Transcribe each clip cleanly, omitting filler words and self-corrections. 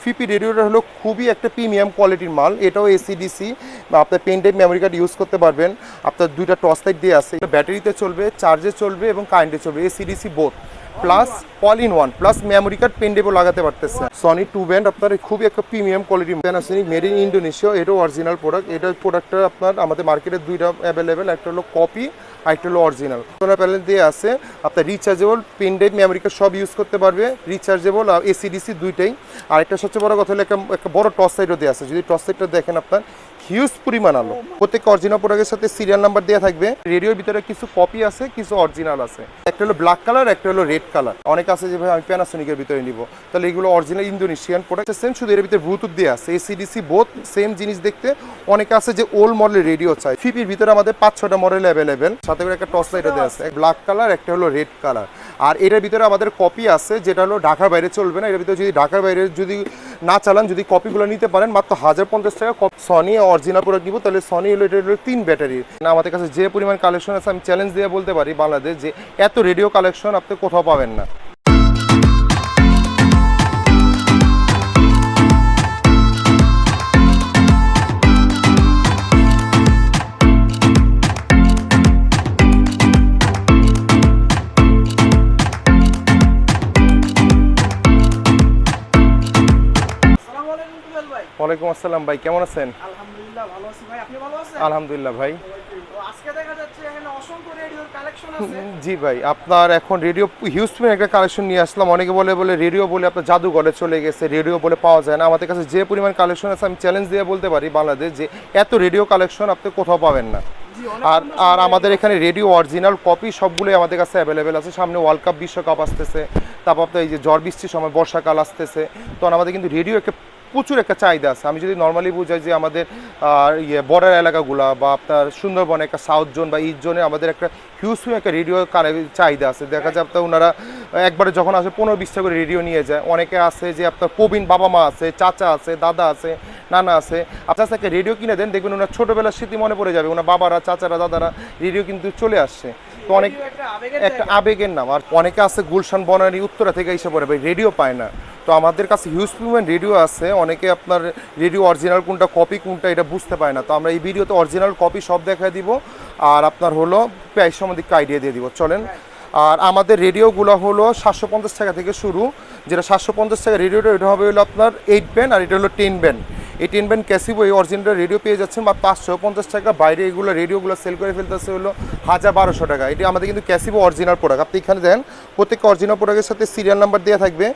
Phi Phi রেডিওটা হলো খুবই একটা প্রিমিয়াম কোয়ালিটির মাল। এটাও এসিডিসি, আপনার pen drive memory card use করতে পারবেন। আপনার দুইটা টর্চ লাইট দিয়ে আছে, ব্যাটারিতে চলবে, চার্জে চলবে এবং কারেন্টে চলবে, AC DC both, plus all in one, plus memory card pen ড্রাইভও লাগাতে পারতেছে। সনি 2 ব্যান্ড আপনার খুবই একটা প্রিমিয়াম কোয়ালিটির প্যানাসোনিক মেড ইন ইন্দোনেশিয়া, এটাও অরিজিনাল প্রোডাক্ট। এটার প্রোডাক্টটা আপনার আমাদের মার্কেটে দুইটা অ্যাভেলেবেল, একটা হলো কপি আর একটা হলো অরিজিনাল। সোলার প্যানেল দিয়ে আছে, আপনার rechargeable, pen drive memory card সব ইউজ করতে পারবে, রিচার্জেবল আর এসিডিসি দুইটাই। আর একটা সবচেয়ে বড় কথা হলো একটা বড় টর্চ লাইটও দেওয়া আছে। যদি টর্চ লাইটটা দেখেন আপনার হিউজ পরিমাণ আলো। প্রত্যেক অরিজিনাল প্রোডাক্টের সাথে সিরিয়াল নাম্বার দেওয়া থাকবে। রেডিওর ভিতরে কিছু কপি আছে, কিছু অরিজিনাল আছে। একটা হলো ব্ল্যাক কালার, একটা হলো রেড কালার। অনেক আছে যে ভাই আমি প্যানাসোনিকের ভিতরে নিব, তাহলে এগুলো অরিজিনাল ইন্দোনেশিয়ান প্রোডাক্ট সেম, শুধু এর ভিতরে ব্লুটুথ দেওয়া আছে, এসিডিসি বোথ সেম জিনিস দেখতে। অনেকে আছে যে ওল্ড মডেলের রেডিও চাই। ফিপির ভিতরে আমাদের 5-6টা মডেল অ্যাভেলেবেল, সাথে করে একটা টর্চ লাইটও দেওয়া আছে, ব্ল্যাক কালার, একটা হলো রেড কালার। আর এটার ভিতরে আমাদের কপি আছে, যেটা হলো ঢাকার বাইরে চলবে না। এর ভিতরে যদি ঢাকার বাইরে যদি না চালান, যদি কপিগুলো নিতে পারেন মাত্র 1050 টাকা। সনি অরিজিনাল প্রোডাক্ট নিব, তাহলে সনি হলো এটা হলো 3 ব্যাটারি। আমাদের কাছে যে পরিমাণ কালেকশন আছে, আমি চ্যালেঞ্জ দিয়ে বলতে পারি বাংলাদেশ যে এত রেডিও কালেকশন আপনি কোথাও পাবেন না। ওয়ালাইকুম আসসালাম ভাই, কেমন আছেন? আলহামদুলিল্লাহ ভালো আছি ভাই, আপনি ভালো আছেন? আলহামদুলিল্লাহ ভাই। তো আজকে দেখা যাচ্ছে এখানে অসংখ্য রেডিওর কালেকশন আছে। জি ভাই, আপনার এখন রেডিও হিউজ পরিমাণ একটা কালেকশন নিয়ে আসলাম। অনেকে বলে রেডিও বলে আপনার জাদুঘরে চলে গেছে, রেডিও বলে পাওয়া যায় না। আমাদের কাছে যে পরিমাণ কালেকশন আছে, আমি চ্যালেঞ্জ দিয়ে বলতে পারি বাংলাদেশ যে এত রেডিও কালেকশন আপনি কোথাও পাবেন না। আর আমাদের এখানে রেডিও অরিজিনাল কপি সবগুলোই আমাদের কাছে অ্যাভেলেবেল আছে। সামনে ওয়ার্ল্ড কাপ, বিশ্বকাপ আসতেছে, তারপর আপনার এই যে ঝড় বৃষ্টির সময় বর্ষাকাল আসতেছে, তখন আমাদের কিন্তু রেডিও একটা প্রচুর একটা চাহিদা আছে। আমি যদি নর্মালি বুঝাই যে আমাদের বর্ডার এলাকাগুলো বা আপনার সুন্দরবন, একটা সাউথ জোন বা ইস্ট জোনে আমাদের একটা হিউজ একটা রেডিও চাহিদা আছে। দেখা যায় আপনার ওনারা একবারে যখন আসে 15-20টা করে রেডিও নিয়ে যায়। অনেকে আছে যে আপনার প্রবীণ বাবা মা আছে, চাচা আছে, দাদা আছে, নানা আছে। আপনার একটা রেডিও কিনে দেন, দেখবেন ওনার ছোটোবেলার স্মৃতি মনে পড়ে যাবে। ওনার বাবারা, চাচারা, দাদারা রেডিও কিন্তু চলে আসছে। তো অনেক একটা আবেগের নাম। আর অনেকে আছে গুলশান, বনানী, উত্তরা থেকে এসে পড়ে ভাই রেডিও পায় না। তো আমাদের কাছে হিউজ পরিমাণ রেডিও আছে। অনেকে আপনার রেডিও অরিজিনাল কোনটা, কপি কোনটা, এটা বুঝতে পারে না। তো আমরা এই ভিডিওতে অরিজিনাল কপি সব দেখায় দিব, আর আপনার হলো প্রাইস সম্বন্ধে আইডিয়া দিয়ে দিব। চলেন। আর আমাদের রেডিওগুলো হলো 750 টাকা থেকে শুরু। যেটা 750 টাকা রেডিওটা, এটা হবে হলো আপনার 8 ব্যান্ড, আর এটা হলো 10 ব্যান্ড। এই 10 ব্যান্ড ক্যাসিবো এই অরিজিনাল রেডিও পেয়ে যাচ্ছেন বা 550 টাকা। বাইরে এগুলো রেডিওগুলো সেল করে ফেলতেছে হলো 1000-1200 টাকা। এটি আমাদের কিন্তু ক্যাসিবো অরিজিনাল প্রোডাক্ট। আপনি এখানে দেন, প্রত্যেকটা অরিজিনাল প্রোডাক্টের সাথে সিরিয়াল নাম্বার দেওয়া থাকবে,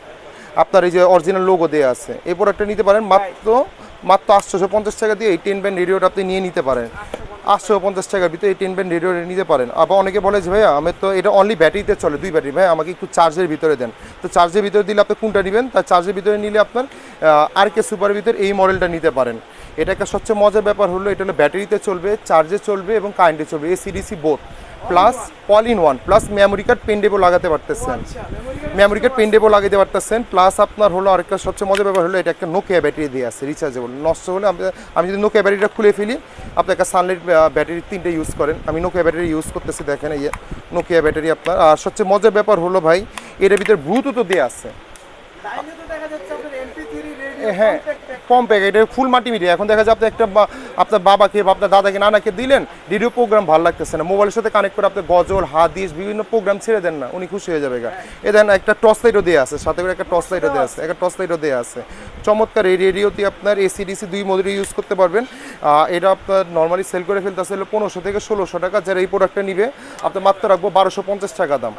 আপনার এই যে অরিজিনাল লোগো দেওয়া আছে। এই প্রোডাক্টটা নিতে পারেন মাত্র 850 টাকা দিয়ে। এই 10 ব্যান্ড রেডিওটা আপনি নিয়ে নিতে পারেন 850 টাকার ভিতরে। এই 10 ব্যান্ড রেডিওটা নিতে পারেন। আবার অনেকে বলে যে ভাইয়া আমি তো এটা অনলি ব্যাটারিতে চলে, 2 ব্যাটারি, ভাই আমাকে একটু চার্জের ভিতরে দেন। তো চার্জের ভিতরে দিলে আপনি কোনটা নেবেন? তার চার্জের ভিতরে নিলে আপনার RK সুপারের ভিতরে এই মডেলটা নিতে পারেন। এটা একটা সবচেয়ে মজার ব্যাপার হলো এটা হলো ব্যাটারিতে চলবে, চার্জে চলবে এবং কারেন্টে চলবে, AC DC both, plus all in one, plus memory card pen ড্রাইভও লাগাতে পারতেছেন। মেমোরি কার্ড পেন ড্রাইভও লাগাতে পারতেছেন। প্লাস আপনার হলো আরেকটা সবচেয়ে মজার ব্যাপার হলো এটা একটা নোকিয়া ব্যাটারি দিয়ে আছে, রিচার্জেবল। নষ্ট হলে আমি যদি নোকিয়া ব্যাটারিটা খুলে ফেলি, আপনি একটা সানলাইট ব্যাটারি 3টে ইউজ করেন। আমি নোকিয়া ব্যাটারি ইউজ করতেছি, দেখেন এই নোকিয়া ব্যাটারি আপনার। আর সবচেয়ে মজার ব্যাপার হলো ভাই এটার ভিতরে ব্লুটুথও দেওয়া আছে। হ্যাঁ, কম্প্যাক্ট, এটা ফুল মাল্টিমিডিয়া। এখন দেখা যায় আপনি একটা আপনার বাবাকে বা আপনার দাদাকে, নানাকে দিলেন, রেডিও প্রোগ্রাম ভালো লাগতেছে না, মোবাইলের সাথে কানেক্ট করে আপনি গজল, হাদিস, বিভিন্ন প্রোগ্রাম ছেড়ে দেন না, উনি খুশি হয়ে যাবে। এ দেন একটা টর্চ লাইটও দেওয়া আছে, সাথে করে একটা টর্চ লাইটও দেওয়া আছে, একটা টর্চ লাইটও দেওয়া আছে। চমৎকার। এই রেডিওতে আপনার এসিডিসি 2 মডেল ইউজ করতে পারবেন। এটা আপনার নর্মালি সেল করে ফেলতে আসলে 1500 থেকে 1600 টাকা। যারা এই প্রোডাক্টটা নিবে আপনার মাত্র রাখবো 1250 টাকা দাম।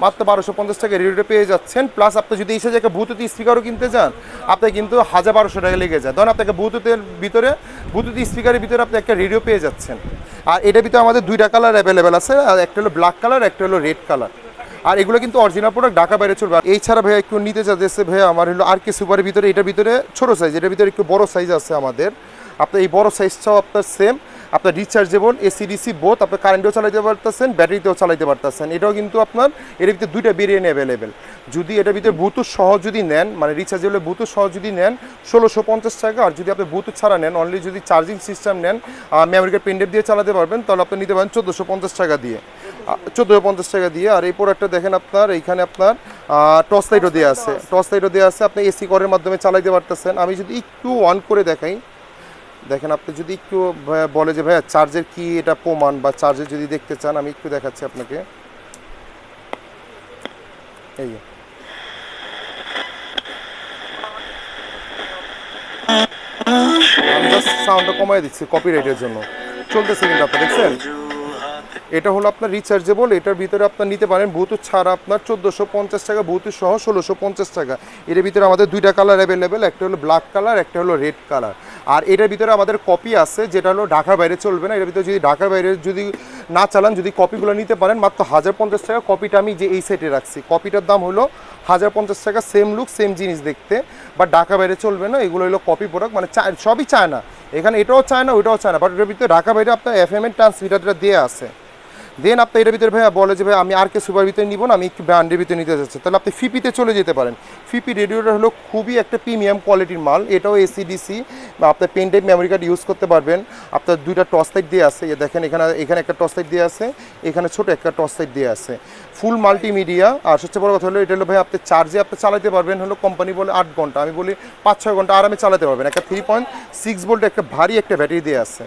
মাত্র 1250 টাকা রেডিওটা পেয়ে যাচ্ছেন। প্লাস আপনি যদি এসে জায়গায় ব্লুটুথ স্পিকারও কিনতে চান, আপনি কিন্তু 1200 টাকা লেগে যায়। ধরুন আপনাকে ব্লুটুথ স্পিকারের ভিতরে আপনি একটা রেডিও পেয়ে যাচ্ছেন। আর এটার ভিতরে আমাদের 2টা কালার অ্যাভেলেবেল আছে, আর একটা হলো ব্ল্যাক কালার, একটা হলো রেড কালার। আর এগুলো কিন্তু অরিজিনাল প্রোডাক্ট, ঢাকা বাইরে চলবে। এই ছাড়া ভাইয়া একটু নিতে চাচ্ছে ভাইয়া আমার হলো RK সুপারের ভিতরে, এটার ভিতরে ছোটো সাইজ, এটার ভিতরে একটু বড় সাইজ আছে আমাদের। আপনার এই বড় সাইজটাও আপনার সেম। আপনার রিচার্জেবল, এসিডিসি বোথ, আপনার কারেন্টেও চালাতে পারতেছেন, ব্যাটারিতেও চালাতে পারতেছেন। এটাও কিন্তু আপনার এর ভিতরে দুইটা ভেরিয়েন্ট অ্যাভেলেবেল। যদি এটার ভিতরে ব্লুটুথ সহ যদি নেন, মানে রিচার্জেবল ব্লুটুথ সহ যদি নেন 1650 টাকা, আর যদি আপনি ব্লুটুথ ছাড়া নেন, অনলি যদি চার্জিং সিস্টেম নেন, মেমোরি কার্ড পেনড্রাইভ দিয়ে চালাতে পারবেন, তাহলে আপনি নিতে পারেন 1450 টাকা দিয়ে, 1450 টাকা দিয়ে। আর এই প্রোডাক্টটা দেখেন আপনার এইখানে আপনার টর্চ লাইটও দেওয়া আছে, টর্চ লাইটও দেওয়া আছে, আপনি এসি করের মাধ্যমে চালাতে পারতেছেন। আমি যদি একটু অন করে দেখাই, দেখেন আপনি যদি একটু বলে যে ভাইয়া চার্জের কি এটা প্রমাণ বা চার্জের যদি দেখতে চান, আমি একটু দেখাচ্ছি আপনাকে। এই আমি জাস্ট সাউন্ডটা কমাই দিচ্ছি কপিরাইটের জন্য, চলতেছে কিন্তু আপনি দেখছেন। এটা হলো আপনার রিচার্জেবল, এটার ভিতরে আপনার নিতে পারেন ব্লুটুথ ছাড়া আপনার 1450 টাকা, ব্লুটুথ সহ 1650 টাকা। এর ভিতরে আমাদের দুইটা কালার অ্যাভেলেবেল, একটা হলো ব্ল্যাক কালার, একটা হলো রেড কালার। আর এটার ভিতরে আমাদের কপি আছে, যেটা হলো ঢাকার বাইরে চলবে না। এর ভিতরে যদি ঢাকার বাইরে যদি না চালান, যদি কপিগুলো নিতে পারেন মাত্র 1050 টাকা। কপিটা আমি যে এই সাইডে রাখছি, কপিটার দাম হলো 1050 টাকা, সেম লুক সেম জিনিস দেখতে, বাট ঢাকা বাইরে চলবে না। এগুলো হলো কপি প্রোডাক্ট, মানে সবই চায় না, এখানে এটাও চায় না ওইটাও চায় না, বাট এর ভিতরে ঢাকা বাইরে আপনার FM এর ট্রান্সমিটারটা দিয়ে আছে। দেন আপনি এটার ভিতরে ভাইয়া বলে যে ভাই আমি আর কে সুপার ভিতরে নিব না, আমি একটু ব্র্যান্ডের ভিতরে নিতে যাচ্ছি, তাহলে আপনি ফিপিতে চলে যেতে পারেন। ফিপি রেডিওটা হলো খুবই একটা প্রিমিয়াম কোয়ালিটির মাল, এটাও এসিডিসি বা আপনার pen type memory card use করতে পারবেন। আপনার দুইটা টর্চ লাইট দিয়ে আছে, দেখেন এখানে একটা টর্চ লাইট দিয়ে আছে, এখানে ছোট একটা টর্চ লাইট দিয়ে আছে, ফুল মাল্টিমিডিয়া। আর সবচেয়ে বড় কথা হলো এটা হলো ভাই আপনি চার্জে আপনি চালাতে পারবেন, হলো কোম্পানি বলে 8 ঘন্টা, আমি বলি 5-6 ঘন্টা আরামে চালাতে পারবেন। একটা 3.6 ভোল্ট একটা ভারী একটা ব্যাটারি দিয়ে আছে,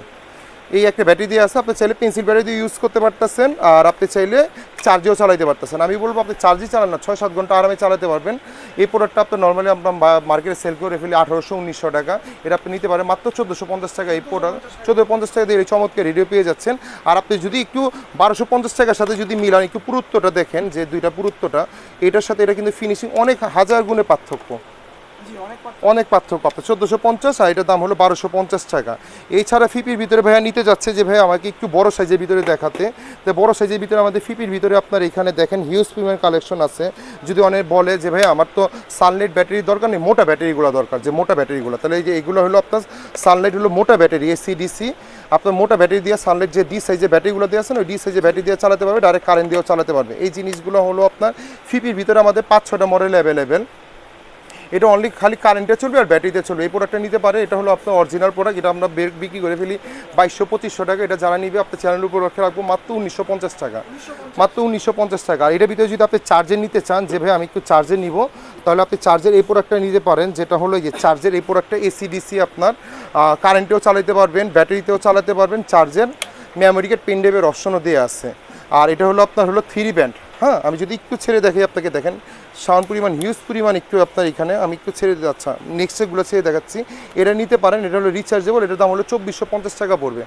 এই একটা ব্যাটারি দিয়ে আছে। আপনি চাইলে পেন্সিল ব্যাটারি দিয়ে ইউজ করতে পারতেছেন, আর আপনি চাইলে চার্জেও চালাতে পারতেছেন। আমি বলবো আপনি চার্জই চালান না, 6-7 ঘন্টা আরামে চালাতে পারবেন। এই প্রোডাক্টটা আপনার নর্মালি আপনার মার্কেটে সেল করে ফেলি 1800-1900 টাকা, এটা আপনি নিতে পারেন মাত্র 1450 টাকা। এই প্রোডাক্ট 1450 টাকা দিয়ে এই চমৎকার রেডিও পেয়ে যাচ্ছেন। আর আপনি যদি একটু 1250 টাকার সাথে যদি মিলান, একটু পুরুত্বটা দেখেন, যে দুইটা পুরুত্বটা, এটার সাথে এটা কিন্তু ফিনিশিং অনেক হাজার গুণে পার্থক্য, অনেক পার্থক্য। আপনার 1450 আর এটার দাম হলো 1250 টাকা। এছাড়া ফিপির ভিতরে ভাইয়া নিতে যাচ্ছে যে ভাইয়া আমাকে একটু বড় সাইজের ভিতরে দেখাতে, তো বড় সাইজের ভিতরে আমাদের ফিপির ভিতরে আপনার এখানে দেখেন হিউজ প্রিমিয়াম কালেকশন আছে। যদি অনেক বলে যে ভাইয়া আমার তো সানলাইট ব্যাটারির দরকার নেই, মোটা ব্যাটারিগুলো দরকার, যে মোটা ব্যাটারিগুলো, তাহলে এই যে এগুলো হলো আপনার সানলাইট হলো মোটা ব্যাটারি, এসিডিসি। আপনার মোটা ব্যাটারি দিয়ে সানলাইট যে ডি সাইজের ব্যাটারিগুলো দিয়ে আছে না, ওই ডি সাইজের ব্যাটারি দিয়ে চালাতে পারবে, ডাইরেক্ট কারেন্ট দিয়েও চালাতে পারবে। এই জিনিসগুলো হলো আপনার ফিপির ভিতরে আমাদের 5-6টা মডেল অ্যাভেলেবেল। এটা অনলি খালি কারেন্টে চলবে আর ব্যাটারিতে চলবে। এই প্রোডাক্টটা নিতে পারে, এটা হলো আপনার অরিজিনাল প্রোডাক্ট, এটা আমরা বিক্রি করে ফেলি 2200-2500 টাকা। এটা যারা নিবে আপনার চ্যানেলের উপর রাখবো মাত্র 1950 টাকা, মাত্র 1950 টাকা। আর এটার ভিতরে যদি আপনি চার্জের নিতে চান, যে ভাই আমি একটু চার্জের নিব, তাহলে আপনি চার্জের এই প্রোডাক্টটা নিতে পারেন, যেটা হলো যে চার্জের এই প্রোডাক্টটা এসিডিসি, আপনার কারেন্টেও চালাতে পারবেন, ব্যাটারিতেও চালাতে পারবেন, চার্জের মেমোরি কার্ড পেন ড্রাইভের অপশনও দেওয়া আছে। আর এটা হলো আপনার হলো 3 ব্যান্ড। হ্যাঁ, আমি যদি একটু ছেড়ে দেখি আপনাকে, দেখেন সাউন্ড পরিমাণ হিউজ পরিমাণ একটু আপনার এখানে, আমি একটু ছেড়ে দিতে আচ্ছা নেক্সটগুলো ছেড়ে দেখাচ্ছি। এটা নিতে পারেন, এটা হলো রিচার্জেবল, এটার দাম হলো 2450 টাকা পড়বে,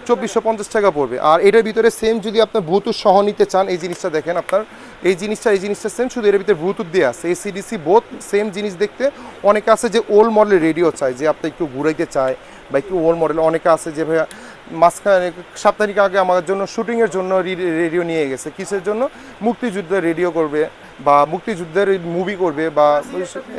2450 টাকা পড়বে। আর এটার ভিতরে সেম যদি আপনার ব্লুটুথ সহ নিতে চান, এই জিনিসটা দেখেন আপনার, এই জিনিসটা সেম, শুধু এর ভিতরে ব্লুটুথ দিয়ে আছে, এসিডিসি বোথ সেম জিনিস দেখতে। অনেকে আছে যে ওল্ড মডেলের রেডিও চায়, যে আপনি একটু ঘুরাইতে চায় বা একটু ওল্ড মডেল। অনেকে আছে যে ভাইয়া মাঝখানে 7 তারিখ আগে আমার জন্য শুটিংয়ের জন্য রেডিও নিয়ে গেছে, কিসের জন্য, মুক্তিযুদ্ধের রেডিও করবে বা মুক্তিযুদ্ধের মুভি করবে, বা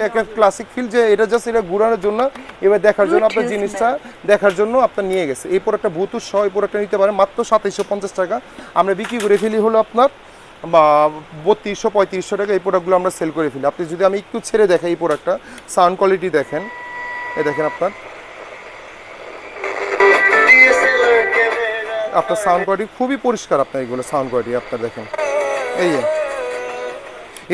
একটা ক্লাসিক ফিল, যে এটা জাস্ট এটা ঘুরানোর জন্য, এবার দেখার জন্য আপনার জিনিসটা দেখার জন্য আপনার নিয়ে গেছে। এই প্রোডাক্টটা ব্লুটুথ সহ এই প্রোডাক্টটা নিতে পারেন মাত্র 2750 টাকা। আমরা বিক্রি করে ফেলি হলো আপনার 3200-3500 টাকা। এই প্রোডাক্টগুলো আমরা সেল করে ফেলি। আপনি যদি আমি একটু ছেড়ে দেখাই এই প্রোডাক্টটা, সাউন্ড কোয়ালিটি দেখেন, এই দেখেন আপনার সাউন্ড কোয়ালিটি খুবই পরিষ্কার। আপনার এগুলো সাউন্ড কোয়ালিটি আপনার দেখেন,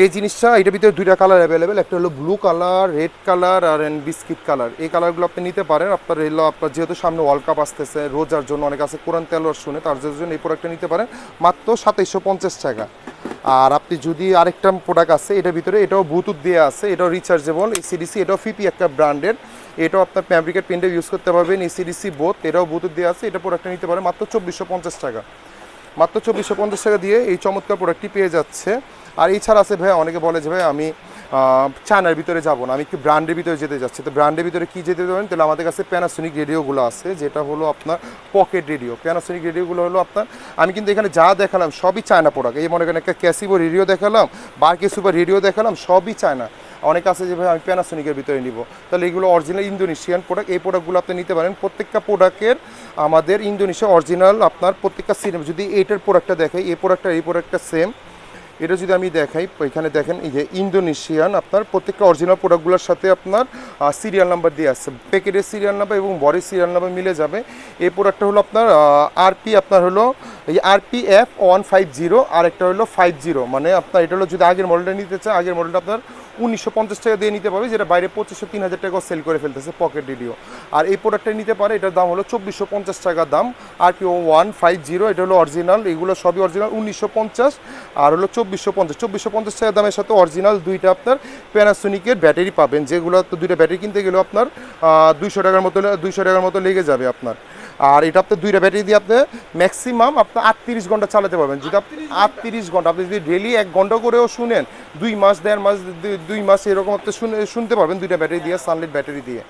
এই জিনিসটা, এটার ভিতরে দুইটা কালার অ্যাভেলেবেল, একটা হলো ব্লু কালার, রেড কালার আর বিস্কিট কালার। এই কালারগুলো আপনি নিতে পারেন। আপনার এলো আপনার যেহেতু সামনে ওয়ার্ল্ড কাপ আসতেছে, রোজার জন্য অনেক আছে কোরআন তেলাওয়াত শুনে, তার জন্য এই প্রোডাক্টটা নিতে পারেন মাত্র 2750 টাকা। আর আপনি যদি আরেকটা প্রোডাক্ট আছে এটার ভিতরে, এটাও ব্লুটুথ দিয়ে আছে, এটাও রিচার্জেবল, এসিডিসি, এটাও ফিপি একটা ব্র্যান্ডের, এটাও আপনার memory card pen drive use করতে পারবেন, এসিডিসি বোথ, এটাও ব্লুটুথ দিয়ে আছে। এটা প্রোডাক্টটা নিতে পারেন মাত্র 2450 টাকা, মাত্র 2450 টাকা দিয়ে এই চমৎকার প্রোডাক্টটি পেয়ে যাচ্ছে। আর এছাড়া আছে ভাই, অনেকে বলে যে ভাই আমি চায়নার ভিতরে যাব না, আমি একটু ব্র্যান্ডের ভিতরে যেতে যাচ্ছি। তো ব্র্যান্ডের ভিতরে কী যেতে পারেন, তাহলে আমাদের কাছে প্যানাসোনিক রেডিওগুলো আছে, যেটা হলো আপনার পকেট রেডিও। প্যানাসোনিক রেডিওগুলো হলো আপনার, আমি কিন্তু এখানে যা দেখালাম সবই চায়না প্রোডাক্ট। এই মনে করেন একটা ক্যাসিবো রেডিও দেখালাম, বারকে সুপার রেডিও দেখালাম, সবই চায়না। অনেক আছে যে ভাই আমি প্যানাসোনিকের ভিতরে নিব, তাহলে এগুলো অরিজিনাল ইন্দোনেশিয়ান প্রোডাক্ট। এই প্রোডাক্টগুলো আপনি নিতে পারেন। প্রত্যেকটা প্রোডাক্টের আমাদের ইন্দোনেশিয়া অরিজিনাল আপনার প্রত্যেকটা সিনেমা, যদি এইটার প্রোডাক্টটা দেখে এই প্রোডাক্টটা সেম। এটা যদি আমি দেখাই, এখানে দেখেন এই যে ইন্দোনেশিয়ান আপনার প্রত্যেকটা অরিজিনাল প্রোডাক্টগুলোর সাথে আপনার সিরিয়াল নাম্বার দিয়ে আসছে, প্যাকেটের সিরিয়াল নাম্বার এবং বডির সিরিয়াল নাম্বার মিলে যাবে। এই প্রোডাক্টটা হলো আপনার আরপি আপনার হলো এই RPF 150, আর একটা হলো 50, মানে আপনার এটা হলো যদি আগের মডেলটা নিতে চান, আগের মডেলটা আপনার 1950 টাকা দিয়ে নিতে পারবে, যেটা বাইরে 2500-3000 টাকা সেল করে ফেলতেছে পকেট রেডিও। আর এই প্রোডাক্টটা নিতে পারে, এটার দাম হলো 2450 টাকা দাম। RPO 150, এটা হলো অরিজিনাল, এগুলো সবই অরিজিনাল 1950, আর হলো 2450 টাকা দামের সাথে অরিজিনাল দুইটা আপনার প্যানাসোনিকের ব্যাটারি পাবেন, যেগুলো তো দুইটা ব্যাটারি কিনতে গেলেও আপনার 200 টাকার মতো লেগে যাবে আপনার। আর এটা আপনার দুইটা ব্যাটারি দিয়ে আপনি ম্যাক্সিমাম আপনার 38 ঘন্টা চালাতে পারবেন। যদি আপনি 38 ঘন্টা, আপনি যদি ডেলি 1 ঘন্টা করেও শুনেন, 2 মাস 1.5 মাস 2 মাস এরকম আপনি শুনতে পারবেন দুইটা ব্যাটারি দিয়ে, সানলাইট ব্যাটারি দিয়ে।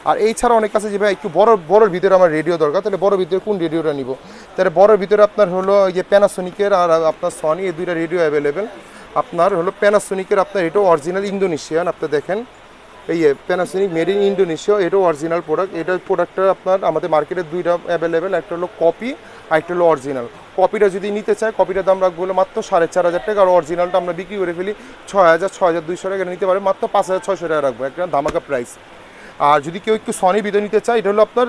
আর এই ছাড়া অনেক কাছে যে ভাই একটু বড়োর ভিতরে আমার রেডিও দরকার, তাহলে বড়োর ভিতরে কোন রেডিওটা নিব? তাহলে বড়োর ভিতরে আপনার হলো এই যে প্যানাসোনিকের আর আপনার সনি, এই দুইটা রেডিও অ্যাভেলেবেল। আপনার হলো প্যানাসোনিকের আপনার এটাও অরিজিনাল ইন্দোনেশিয়ান, আপনি দেখেন এই প্যানাসোনিক মেড ইন ইন্দোনেশিয়া, এটাও অরিজিনাল প্রোডাক্ট। এটা প্রোডাক্টটা আপনার আমাদের মার্কেটে দুইটা অ্যাভেলেবেল, একটা হলো কপি আর একটা হলো অরিজিনাল। কপিটা যদি নিতে চায়, কপিটার দাম রাখবো হলো মাত্র 4500 টাকা, আর অরিজিনালটা আমরা বিক্রি করে ফেলি 6200 টাকা নিতে পারে, মাত্র 5600 টাকা রাখবো, একটা ধামাকা প্রাইস। আর যদি কেউ একটু সনি ভিতরে নিতে চায়, এটা হলো আপনার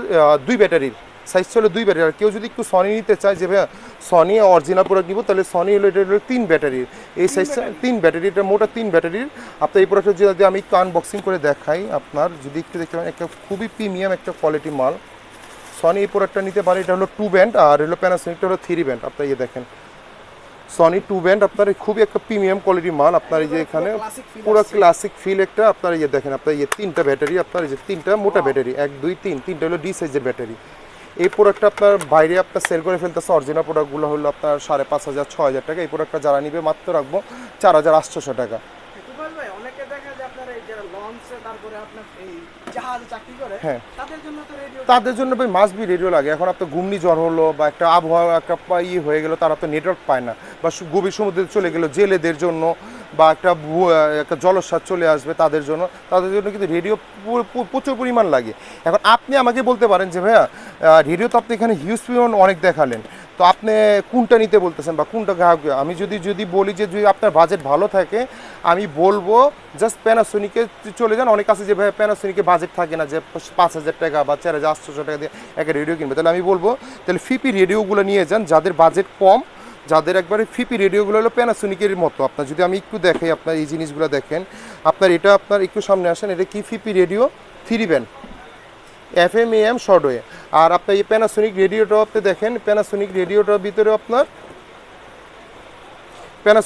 2 ব্যাটারির সাইজ হলো 2 ব্যাটারি। আর কেউ যদি একটু সনি নিতে চায় যে ভাইয়া সনি অরিজিনাল প্রোডাক্ট নিব, তাহলে সনি হলো এটা হলো 3 ব্যাটারির, এই সাইজটা 3 ব্যাটারি, এটা মোটা 3 ব্যাটারির। আপনার এই প্রোডাক্টটা যদি আমি একটু আনবক্সিং করে দেখাই, আপনার যদি একটু দেখতে পারেন একটা খুবই প্রিমিয়াম একটা কোয়ালিটি মাল। সনি এই প্রোডাক্টটা নিতে পারে, এটা হলো 2 ব্যান্ড, আর হলো প্যানাসোনিকটা হলো 3 ব্যান্ড। আপনার ইয়ে দেখেন সনি 2 ব্যান্ড, আপনার খুবই একটা প্রিমিয়াম কোয়ালিটি মাল। আপনার এই যে এখানে পুরো ক্লাসিক ফিল একটা, আপনার ইয়ে দেখেন, আপনার ইয়ে 3টা ব্যাটারি, আপনার এই যে 3টা মোটা ব্যাটারি, 1 2 3, 3টা হলো ডি সাইজের ব্যাটারি। এই প্রোডাক্টটা আপনার বাইরে আপনার সেল করে ফেলতেছে, অরিজিনাল প্রোডাক্টগুলো হলো আপনার 5500-6000 টাকা। এই প্রোডাক্টটা যারা নিবে মাত্র রাখবো 4800 টাকা। অনেকে দেখা যায় আপনার এই যারা লঞ্চে তারপরে আপনার এই জাহাজে চাকরি করে, হ্যাঁ, তাদের জন্য তো রেডিও, তাদের জন্য ভাই মাস্ট বি রেডিও লাগে। এখন আপনার ঘূর্ণিঝড় হলো বা একটা আবহাওয়া একটা হয়ে গেলো, তারা তো নেটওয়ার্ক পায় না, বা গভীর সমুদ্রে চলে গেলো জেলেদের জন্য, বা একটা জলস্বাদ চলে আসবে তাদের জন্য কিন্তু রেডিও প্রচুর পরিমাণ লাগে। এখন আপনি আমাকে বলতে পারেন যে ভাইয়া রেডিও তো আপনি এখানে হিউজ পরিমাণ অনেক দেখালেন, তো আপনি কোনটা নিতে বলতেছেন বা কোনটা গ্রাহক? আমি যদি বলি যে যদি আপনার বাজেট ভালো থাকে, আমি বলবো জাস্ট প্যানাসোনিকে চলে যান। অনেক আছে যে ভাই প্যানাসোনিকে বাজেট থাকে না, যে 5000 টাকা বা 4800 টাকা দিয়ে একটা রেডিও কিনবে, তাহলে আমি বলবো তাহলে ফিপি রেডিওগুলো নিয়ে যান, যাদের বাজেট কম, যাদের একবারে ফিপি রেডিওগুলো হলো প্যানাসোনিকের মতো। আপনার যদি আমি একটু দেখাই, আপনার এই জিনিসগুলো দেখেন, আপনার এটা আপনার একটু সামনে আসেন, এটা কি Phi Phi radio 3 band FM AM শর্টওয়ে। আর আপনার এই প্যানাসোনিক রেডিওটা আপনি দেখেন, প্যানাসোনিক রেডিওটার ভিতরে আপনার আপনার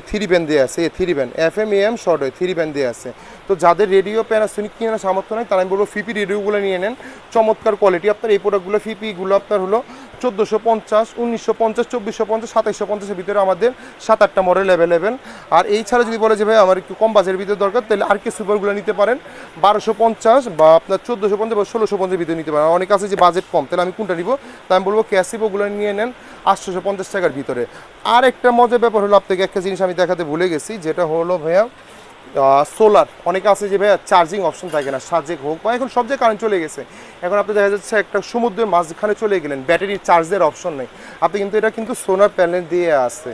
3 ব্যান্ড দেওয়া আছে, 3 ব্যান্ড FM AM শর্টওয়ে 3 ব্যান্ড দেওয়া আছে। তো যাদের রেডিও প্যানাসোনিক কেনার সামর্থ্য নয়, তারা আমি বলবো ফিপি রেডিওগুলো নিয়ে নেন, চমৎকার কোয়ালিটি। আপনার এই প্রোডাক্টগুলো ফিপিগুলো আপনার হলো 1450, 1950, 2450, 2750-এর ভিতরে আমাদের 7-8টা মডেল অ্যাভেলেবেল। আর এই ছাড়া যদি বলে যে ভাই আমার একটু কম বাজেটের ভিতরে দরকার, তাহলে আর কে সুপারগুলো নিতে পারেন 1250 বা আপনার 1450 বা 1650-এর ভিতরে নিতে পারেন। অনেক আছে যে বাজেট কম, তাহলে আমি কোনটা নিব? তাই আমি বলবো ক্যাসিভোগুলো নিয়ে নেন 850 টাকার ভিতরে। আর একটা মজার ব্যাপার হলো, আপনাকে একটা জিনিস আমি দেখাতে ভুলে গেছি, যেটা হলো ভাইয়া সোলার। অনেকে আছে যে ভাইয়া চার্জিং অপশন থাকে না, সাজেক হোক বা এখন সব জায়গায় কারেন্ট চলে গেছে, এখন আপনি দেখা যাচ্ছে একটা সমুদ্রের মাঝখানে চলে গেলেন, ব্যাটারি চার্জের অপশন নেই, আপনি কিন্তু এটা কিন্তু সোলার প্যানেল দিয়ে আসে,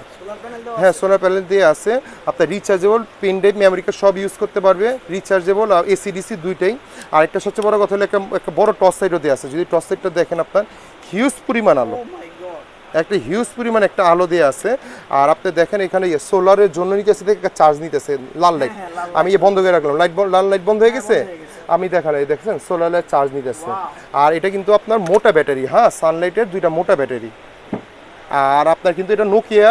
হ্যাঁ সোলার প্যানেল দিয়ে আসে। আপনার rechargeable pen drive memory card সব ইউজ করতে পারবে, রিচার্জেবল আর AC/DC দুইটাই। আর একটা সবচেয়ে বড় কথা হলো একটা বড় টর্চ লাইটও দিয়ে আছে, যদি টর্চ লাইটটা দেখেন আপনার হিউজ পরিমাণ আলো, একটা হিউজ পরিমাণ একটা আলো দিয়ে আছে। আর আপনি দেখেন এখানে সোলারের জন্য নিতেছে থেকে চার্জ নিতেছে, লাল লাইট আমি বন্ধ করে রাখলাম, লাল লাইট বন্ধ হয়ে গেছে, আমি দেখালাই দেখছেন সোলারের চার্জ নিতেছে। আর এটা কিন্তু আপনার মোটা ব্যাটারি, হ্যাঁ সানলাইটের 2টা মোটা ব্যাটারি। আর আপনার কিন্তু এটা নোকিয়া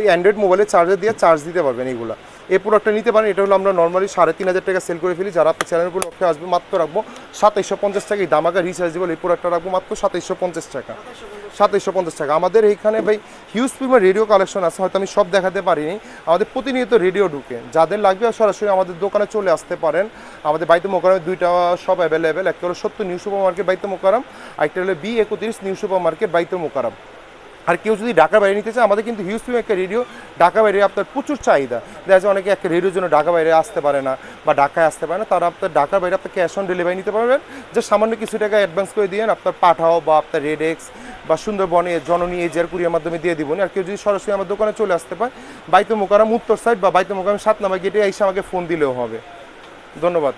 অ্যান্ড্রয়েড মোবাইলে চার্জার দিয়ে চার্জ দিতে পারবেন। এইগুলো এই প্রোডাক্টটা নিতে পারেন। এটা হলো আমরা নর্মালি 3500 টাকা সেল করে ফেলি, যারা আপনার চ্যানেলগুলো লক্ষ্যে আসবে মাত্র রাখবো 2750 টাকা। এই দামাকা রিচার্জেবল এই প্রোডাক্টটা রাখবো মাত্র 2750 টাকা, 2750 টাকা। আমাদের এইখানে ভাই হিউজ পরিমাণ রেডিও কালেকশন আছে, হয়তো আমি সব দেখাতে পারিনি। আমাদের প্রতিনিয়ত রেডিও ঢুকে, যাদের লাগবে সরাসরি আমাদের দোকানে চলে আসতে পারেন। আমাদের বাইতুল মোকাররমে 2টা শপ অ্যাভেলেবেল, একটা হলো 70 নিউ সুপার মার্কেট বাইতুল মোকাররম, আরেকটা হলো B31 নিউ সুপার মার্কেট বাইতুল মোকাররম। আর কেউ যদি ঢাকা বাইরে নিতে চায়, আমাদের কিন্তু হিউজ পরিমাণ একটা রেডিও ঢাকা বাইরে আপনার প্রচুর চাহিদা। দেখা যায় অনেকে একটা রেডিওর জন্য ঢাকা বাইরে আসতে পারে না বা ঢাকায় আসতে পারে না, তারা আপনার ঢাকা বাইরে আপনার ক্যাশ অন ডেলিভারি নিতে পারবেন। যে সামান্য কিছু টাকা অ্যাডভান্স করে দিয়ে আপনার পাঠাও বা আপনার রেড এক্স বা সুন্দরবনে জননী এজিআর কুরিয়ার মাধ্যমে দিয়ে দিব। আর কেউ যদি সরাসরি আমার দোকানে চলে আসতে পারে, বাইতুল মোকাররম উত্তর সাইড বা বাইতুল মোকাররম 7 নম্বর গেটে এসে আমাকে ফোন দিলেও হবে। ধন্যবাদ।